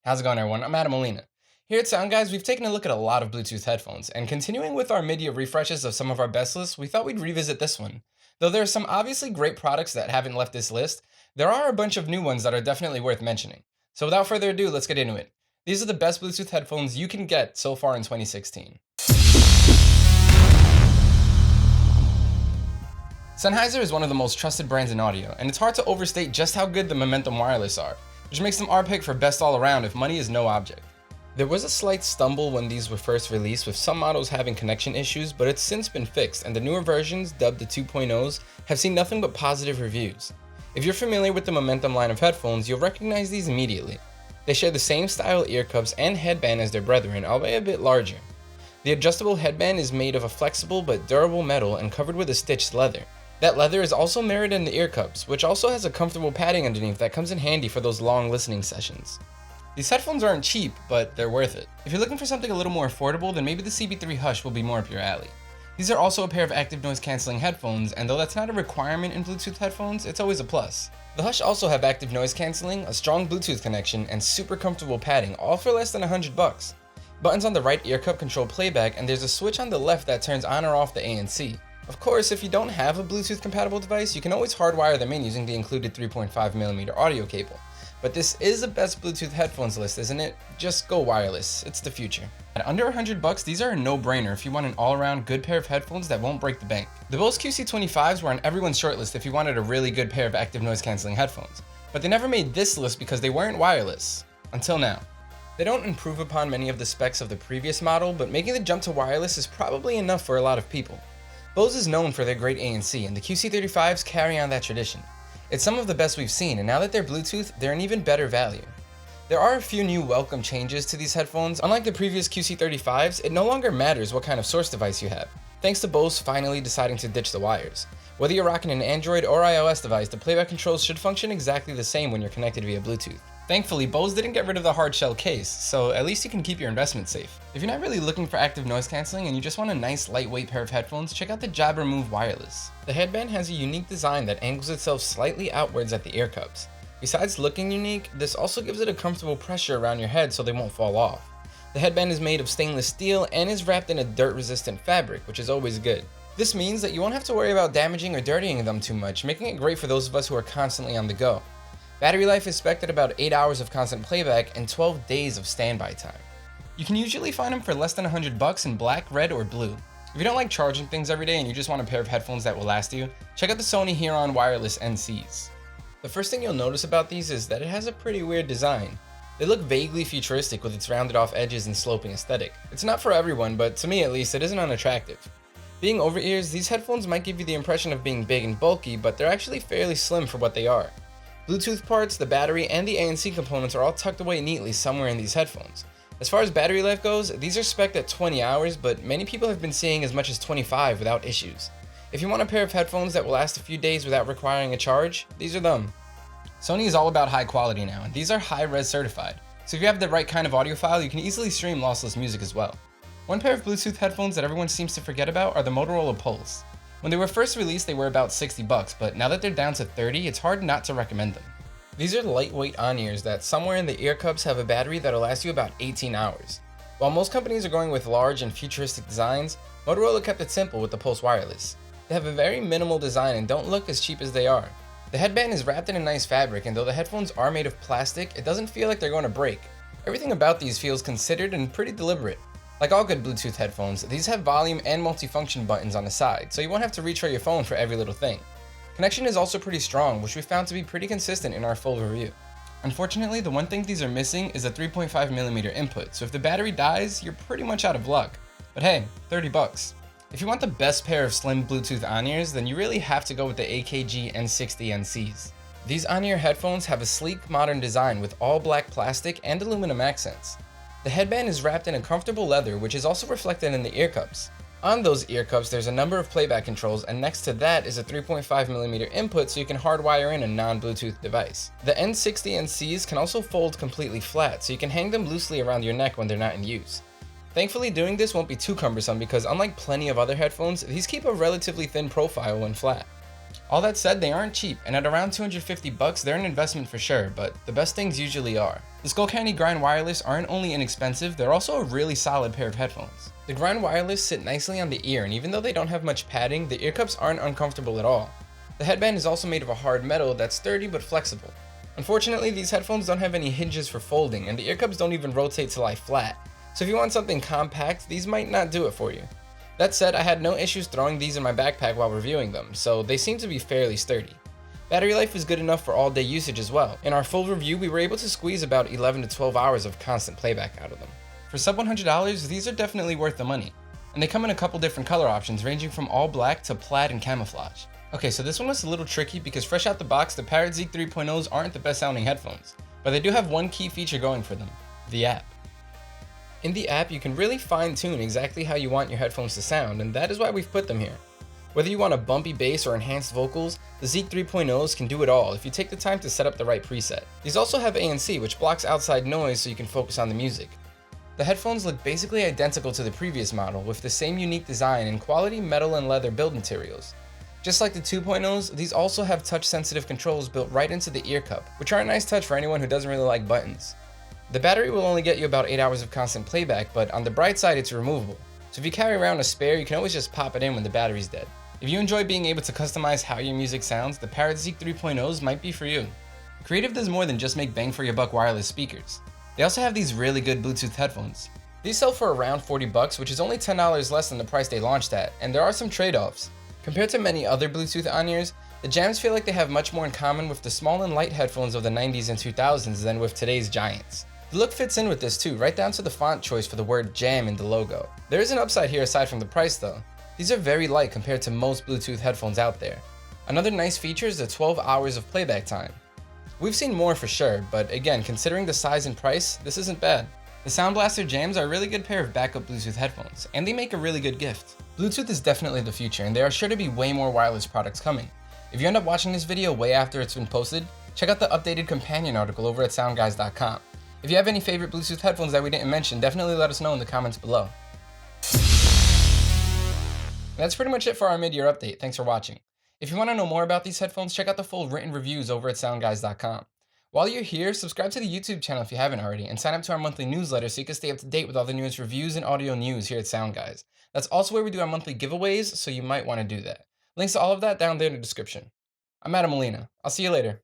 How's it going, everyone? I'm Adam Molina. Here at SoundGuys, we've taken a look at a lot of Bluetooth headphones, and continuing with our mid-year refreshes of some of our best lists, we thought we'd revisit this one. Though there are some obviously great products that haven't left this list, there are a bunch of new ones that are definitely worth mentioning. So without further ado, let's get into it. These are the best Bluetooth headphones you can get so far in 2016. Sennheiser is one of the most trusted brands in audio, and it's hard to overstate just how good the Momentum Wireless are, which makes them our pick for best all around if money is no object. There was a slight stumble when these were first released, with some models having connection issues, but it's since been fixed, and the newer versions, dubbed the 2.0s, have seen nothing but positive reviews. If you're familiar with the Momentum line of headphones, you'll recognize these immediately. They share the same style ear cups and headband as their brethren, albeit a bit larger. The adjustable headband is made of a flexible but durable metal and covered with a stitched leather. That leather is also mirrored in the ear cups, which also has a comfortable padding underneath that comes in handy for those long listening sessions. These headphones aren't cheap, but they're worth it. If you're looking for something a little more affordable, then maybe the CB3 Hush will be more up your alley. These are also a pair of active noise cancelling headphones, and though that's not a requirement in Bluetooth headphones, it's always a plus. The Hush also have active noise cancelling, a strong Bluetooth connection, and super comfortable padding, all for less than $100. Buttons on the right ear cup control playback, and there's a switch on the left that turns on or off the ANC. Of course, if you don't have a Bluetooth compatible device, you can always hardwire them in using the included 3.5mm audio cable. But this is the best Bluetooth headphones list, isn't it? Just go wireless, it's the future. At under $100, these are a no-brainer if you want an all-around good pair of headphones that won't break the bank. The Bose QC25s were on everyone's shortlist if you wanted a really good pair of active noise cancelling headphones. But they never made this list because they weren't wireless. Until now. They don't improve upon many of the specs of the previous model, but making the jump to wireless is probably enough for a lot of people. Bose is known for their great ANC, and the QC35s carry on that tradition. It's some of the best we've seen, and now that they're Bluetooth, they're an even better value. There are a few new welcome changes to these headphones. Unlike the previous QC35s, it no longer matters what kind of source device you have, thanks to Bose finally deciding to ditch the wires. Whether you're rocking an Android or iOS device, the playback controls should function exactly the same when you're connected via Bluetooth. Thankfully, Bose didn't get rid of the hard shell case, so at least you can keep your investment safe. If you're not really looking for active noise cancelling and you just want a nice lightweight pair of headphones, check out the Jabra Move Wireless. The headband has a unique design that angles itself slightly outwards at the ear cups. Besides looking unique, this also gives it a comfortable pressure around your head so they won't fall off. The headband is made of stainless steel and is wrapped in a dirt-resistant fabric, which is always good. This means that you won't have to worry about damaging or dirtying them too much, making it great for those of us who are constantly on the go. Battery life is spec'd at about 8 hours of constant playback and 12 days of standby time. You can usually find them for less than $100 in black, red, or blue. If you don't like charging things every day and you just want a pair of headphones that will last you, check out the Sony Heron Wireless NCs. The first thing you'll notice about these is that it has a pretty weird design. They look vaguely futuristic with its rounded off edges and sloping aesthetic. It's not for everyone, but to me at least, it isn't unattractive. Being over ears, these headphones might give you the impression of being big and bulky, but they're actually fairly slim for what they are. Bluetooth parts, the battery, and the ANC components are all tucked away neatly somewhere in these headphones. As far as battery life goes, these are spec'd at 20 hours, but many people have been seeing as much as 25 without issues. If you want a pair of headphones that will last a few days without requiring a charge, these are them. Sony is all about high quality now, and these are high-res certified, so if you have the right kind of audiophile, you can easily stream lossless music as well. One pair of Bluetooth headphones that everyone seems to forget about are the Motorola Pulse. When they were first released, they were about $60, but now that they're down to $30, it's hard not to recommend them. These are lightweight on-ears that somewhere in the ear cups have a battery that'll last you about 18 hours. While most companies are going with large and futuristic designs, Motorola kept it simple with the Pulse Wireless. They have a very minimal design and don't look as cheap as they are. The headband is wrapped in a nice fabric, and though the headphones are made of plastic, it doesn't feel like they're going to break. Everything about these feels considered and pretty deliberate. Like all good Bluetooth headphones, these have volume and multifunction buttons on the side, so you won't have to reach for your phone for every little thing. Connection is also pretty strong, which we found to be pretty consistent in our full review. Unfortunately, the one thing these are missing is a 3.5mm input, so if the battery dies, you're pretty much out of luck. But hey, $30. If you want the best pair of slim Bluetooth on-ears, then you really have to go with the AKG N60 NCs. These on-ear headphones have a sleek, modern design with all black plastic and aluminum accents. The headband is wrapped in a comfortable leather, which is also reflected in the ear cups. On those ear cups, there's a number of playback controls, and next to that is a 3.5mm input so you can hardwire in a non-Bluetooth device. The N60 NCs can also fold completely flat, so you can hang them loosely around your neck when they're not in use. Thankfully, doing this won't be too cumbersome because unlike plenty of other headphones, these keep a relatively thin profile when flat. All that said, they aren't cheap, and at around 250 bucks, they're an investment for sure, but the best things usually are. The Skullcandy Grind Wireless aren't only inexpensive, they're also a really solid pair of headphones. The Grind Wireless sit nicely on the ear, and even though they don't have much padding, the ear cups aren't uncomfortable at all. The headband is also made of a hard metal that's sturdy but flexible. Unfortunately, these headphones don't have any hinges for folding, and the ear cups don't even rotate to lie flat, so if you want something compact, these might not do it for you. That said, I had no issues throwing these in my backpack while reviewing them, so they seem to be fairly sturdy. Battery life is good enough for all-day usage as well. In our full review, we were able to squeeze about 11 to 12 hours of constant playback out of them. For sub $100, these are definitely worth the money. And they come in a couple different color options, ranging from all black to plaid and camouflage. Okay, so this one was a little tricky because fresh out the box, the Parrot Zeek 3.0s aren't the best sounding headphones, but they do have one key feature going for them: the app. In the app, you can really fine-tune exactly how you want your headphones to sound, and that is why we've put them here. Whether you want a bumpy bass or enhanced vocals, the Zeek 3.0s can do it all if you take the time to set up the right preset. These also have ANC, which blocks outside noise so you can focus on the music. The headphones look basically identical to the previous model, with the same unique design and quality metal and leather build materials. Just like the 2.0s, these also have touch-sensitive controls built right into the ear cup, which are a nice touch for anyone who doesn't really like buttons. The battery will only get you about 8 hours of constant playback, but on the bright side, it's removable. So if you carry around a spare, you can always just pop it in when the battery's dead. If you enjoy being able to customize how your music sounds, the Parrot Zeek 3.0s might be for you. Creative does more than just make bang for your buck wireless speakers. They also have these really good Bluetooth headphones. These sell for around 40 bucks, which is only $10 less than the price they launched at, and there are some trade-offs. Compared to many other Bluetooth on-ears, the Jams feel like they have much more in common with the small and light headphones of the 90s and 2000s than with today's giants. The look fits in with this too, right down to the font choice for the word Jam in the logo. There is an upside here aside from the price though. These are very light compared to most Bluetooth headphones out there. Another nice feature is the 12 hours of playback time. We've seen more for sure, but again, considering the size and price, this isn't bad. The Sound Blaster Jams are a really good pair of backup Bluetooth headphones, and they make a really good gift. Bluetooth is definitely the future, and there are sure to be way more wireless products coming. If you end up watching this video way after it's been posted, check out the updated companion article over at SoundGuys.com. If you have any favorite Bluetooth headphones that we didn't mention, definitely let us know in the comments below. That's pretty much it for our mid-year update. Thanks for watching. If you want to know more about these headphones, check out the full written reviews over at SoundGuys.com. While you're here, subscribe to the YouTube channel if you haven't already, and sign up to our monthly newsletter so you can stay up to date with all the newest reviews and audio news here at SoundGuys. That's also where we do our monthly giveaways, so you might want to do that. Links to all of that down there in the description. I'm Adam Molina. I'll see you later.